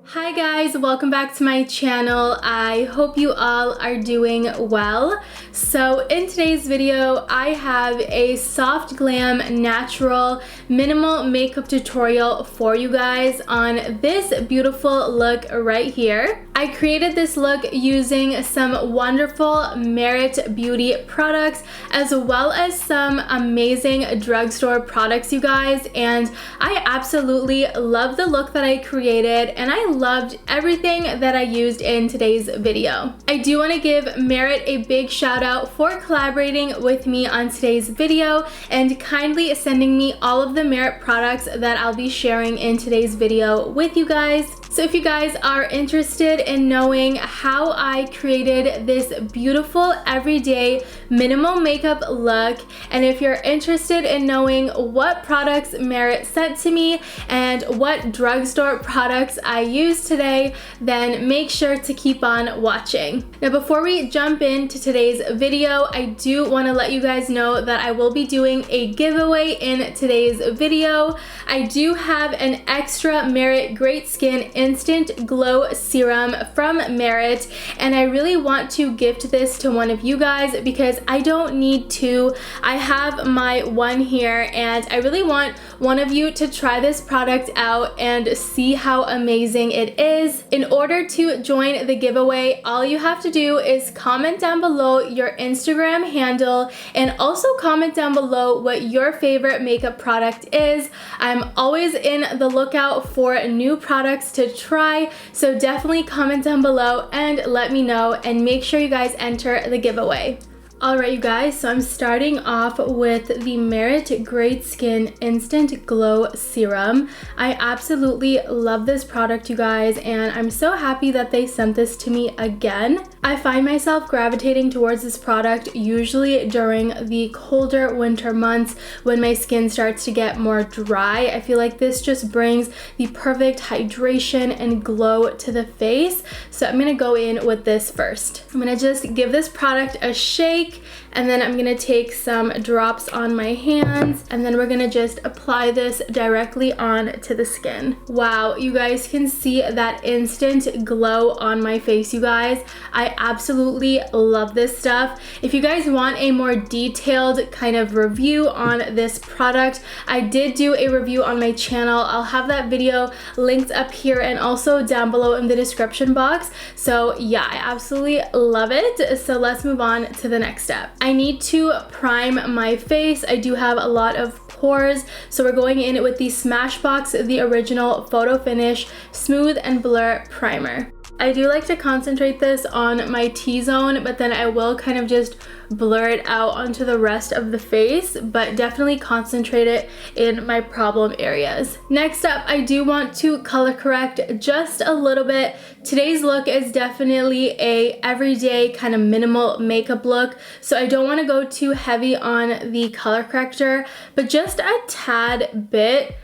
Hi guys, welcome back to my channel. I hope you all are doing well. So in today's video, I have a soft glam natural minimal makeup tutorial for you guys on this beautiful look right here. I created this look using some wonderful Merit Beauty products as well as some amazing drugstore products, you guys, and I absolutely love the look that I created and I loved everything that I used in today's video. I do want to give Merit a big shout out for collaborating with me on today's video and kindly sending me all of the Merit products that I'll be sharing in today's video with you guys. So if you guys are interested in knowing how I created this beautiful everyday minimal makeup look, and if you're interested in knowing what products Merit sent to me and what drugstore products I used today, then make sure to keep on watching. Now before we jump into today's video, I do want to let you guys know that I will be doing a giveaway in today's video. I do have an extra Merit Great Skin Instant Glow Serum from Merit, and I really want to gift this to one of you guys because I don't need to. I have my one here and I really want one of you to try this product out and see how amazing it is. In order to join the giveaway, all you have to do is comment down below your Instagram handle and also comment down below what your favorite makeup product is. I'm always in the lookout for new products to try, so definitely comment down below and let me know, and make sure you guys enter the giveaway. Alright you guys, so I'm starting off with the Merit Great Skin Instant Glow Serum. I absolutely love this product, you guys, and I'm so happy that they sent this to me again. I find myself gravitating towards this product usually during the colder winter months when my skin starts to get more dry. I feel like this just brings the perfect hydration and glow to the face. So I'm going to go in with this first. I'm going to just give this product a shake, and then I'm going to take some drops on my hands, and then we're going to just apply this directly on to the skin. Wow, you guys can see that instant glow on my face, you guys. I absolutely love this stuff. If you guys want a more detailed kind of review on this product, I did do a review on my channel. I'll have that video linked up here and also down below in the description box. So yeah, I absolutely love it. So let's move on to the next step. I need to prime my face. I do have a lot of pores, so we're going in with the Smashbox, the original Photo Finish Smooth and Blur Primer. I do like to concentrate this on my T-zone, but then I will kind of just blur it out onto the rest of the face, but definitely concentrate it in my problem areas. Next up, I do want to color correct just a little bit. Today's look is definitely a everyday kind of minimal makeup look, so I don't want to go too heavy on the color corrector, but just a tad bit,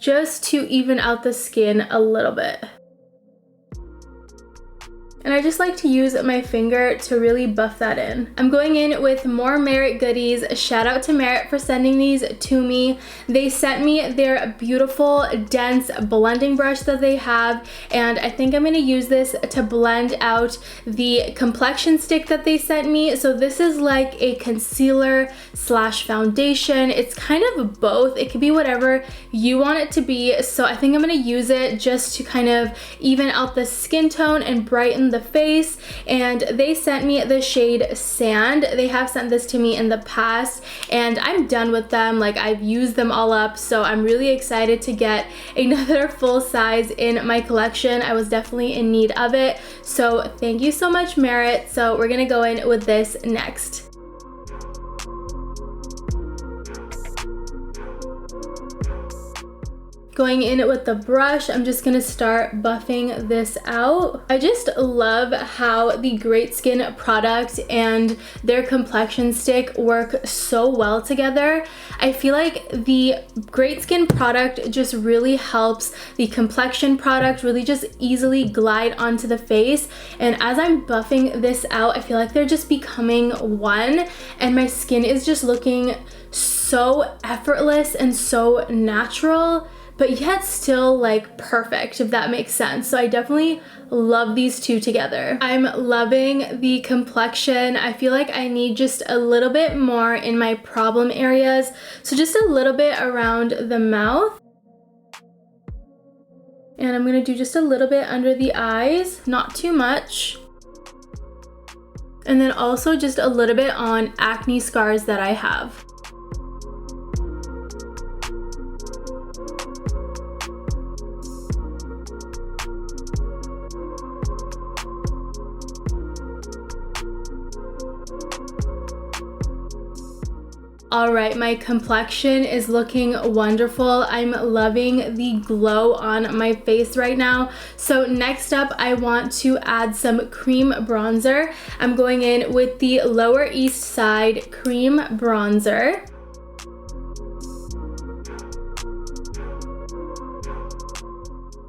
just to even out the skin a little bit. And I just like to use my finger to really buff that in. I'm going in with more Merit goodies. Shout out to Merit for sending these to me. They sent me their beautiful dense blending brush that they have, and I think I'm going to use this to blend out the complexion stick that they sent me. So this is like a concealer slash foundation. It's kind of both. It could be whatever you want it to be. So I think I'm going to use it just to kind of even out the skin tone and brighten the face. And they sent me the shade Sand. They have sent this to me in the past and I'm done with them. Like, I've used them all up, so I'm really excited to get another full size in my collection. I was definitely in need of it, so thank you so much, Merit. So we're gonna go in with this next. Going in with the brush, I'm just gonna start buffing this out. I just love how the Great Skin product and their complexion stick work so well together. I feel like the Great Skin product just really helps the complexion product really just easily glide onto the face, and as I'm buffing this out, I feel like they're just becoming one, and my skin is just looking so effortless and so natural but yet still like perfect, if that makes sense. So I definitely love these two together. I'm loving the complexion. I feel like I need just a little bit more in my problem areas. So just a little bit around the mouth. And I'm gonna do just a little bit under the eyes, not too much. And then also just a little bit on acne scars that I have. All right, my complexion is looking wonderful. I'm loving the glow on my face right now. So next up, I want to add some cream bronzer. I'm going in with the Lower East Side cream bronzer.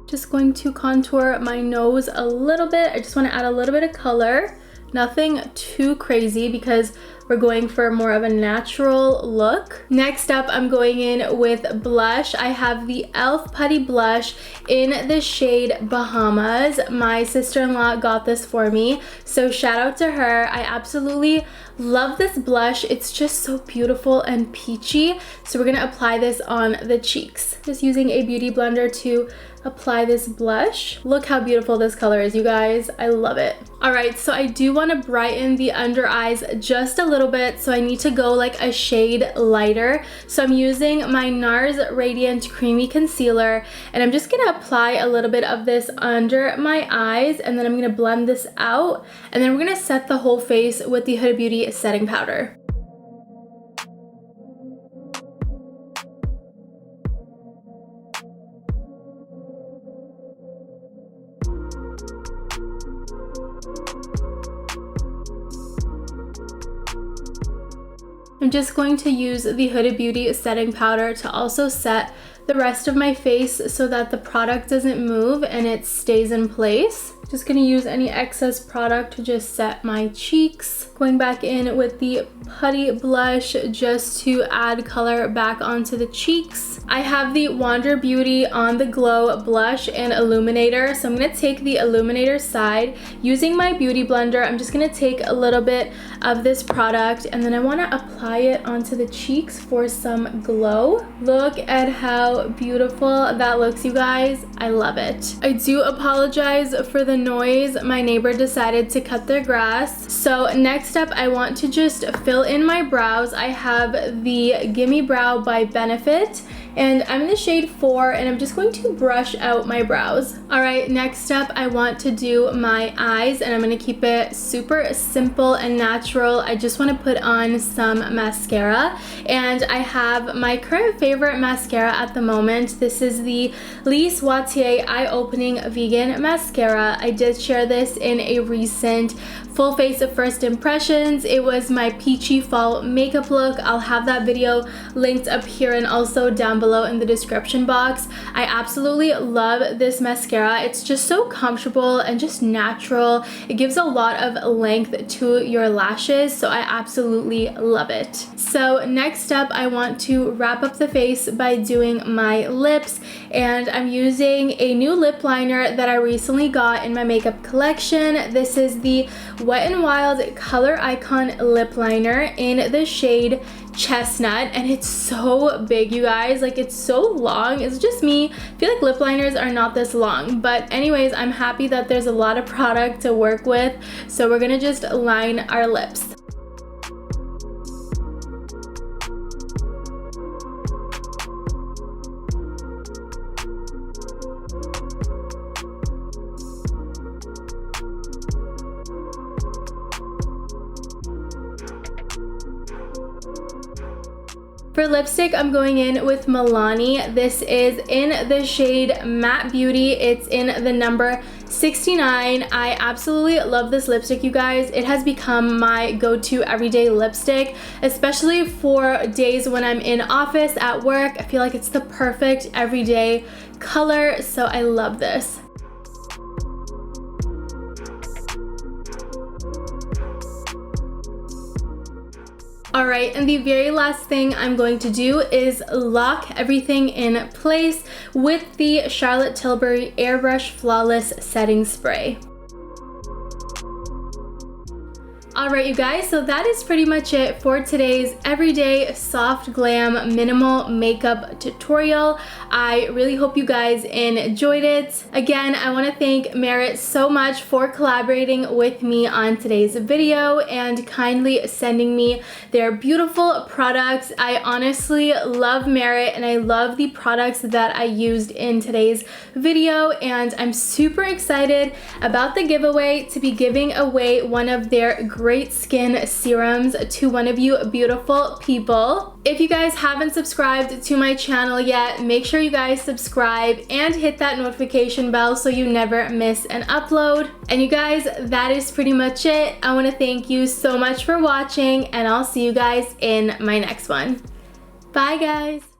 Just going to contour my nose a little bit. I just want to add a little bit of color. Nothing too crazy because we're going for more of a natural look. Next up, I'm going in with blush. I have the e.l.f. Putty Blush in the shade Bahamas. My sister-in-law got this for me, so shout out to her. I absolutely love this blush. It's just so beautiful and peachy. So we're gonna apply this on the cheeks. Just using a beauty blender to apply this blush. Look how beautiful this color is, you guys. I love it. All right, so I do want to brighten the under eyes just a little bit, so I need to go like a shade lighter. So I'm using my Nars Radiant Creamy Concealer, and I'm just gonna apply a little bit of this under my eyes, and then I'm gonna blend this out, and then we're gonna set the whole face with the Huda Beauty setting powder. I'm just going to use the Huda Beauty setting powder to also set the rest of my face so that the product doesn't move and it stays in place. Just gonna use any excess product to just set my cheeks. Going back in with the Putty Blush just to add color back onto the cheeks. I have the Wander Beauty On The Glow Blush and Illuminator. So I'm gonna take the Illuminator side. Using my beauty blender, I'm just gonna take a little bit of this product and then I wanna apply it onto the cheeks for some glow. Look at how beautiful that looks, you guys. I love it. I do apologize for the noise. My neighbor decided to cut their grass. So next up, I want to just fill in my brows. I have the Gimme Brow by Benefit, and I'm in the shade 4, and I'm just going to brush out my brows. All right, next up, I want to do my eyes, and I'm gonna keep it super simple and natural. I just wanna put on some mascara, and I have my current favorite mascara at the moment. This is the Lise Watier Eye Opening Vegan Mascara. I did share this in a recent full face of first impressions. It was my peachy fall makeup look. I'll have that video linked up here and also down below in the description box. I absolutely love this mascara. It's just so comfortable and just natural. It gives a lot of length to your lashes, so I absolutely love it. So next up, I want to wrap up the face by doing my lips, and I'm using a new lip liner that I recently got in my makeup collection. This is the Wet n Wild Color Icon lip liner in the shade Chestnut, and it's so big, you guys. Like, it's so long. It's just me. I feel like lip liners are not this long, but anyways, I'm happy that there's a lot of product to work with, so we're gonna just line our lips. For lipstick, I'm going in with Milani. This is in the shade Matte Beauty. It's in the number 69. I absolutely love this lipstick, you guys. It has become my go-to everyday lipstick, especially for days when I'm in office, at work. I feel like it's the perfect everyday color, so I love this. Alright, and the very last thing I'm going to do is lock everything in place with the Charlotte Tilbury Airbrush Flawless Setting Spray. Alright you guys, so that is pretty much it for today's everyday soft glam minimal makeup tutorial. I really hope you guys enjoyed it. Again, I want to thank Merit so much for collaborating with me on today's video and kindly sending me their beautiful products. I honestly love Merit and I love the products that I used in today's video, and I'm super excited about the giveaway to be giving away one of their great skin serums to one of you beautiful people. If you guys haven't subscribed to my channel yet, make sure you guys subscribe and hit that notification bell so you never miss an upload. And you guys, that is pretty much it. I want to thank you so much for watching, and I'll see you guys in my next one. Bye guys!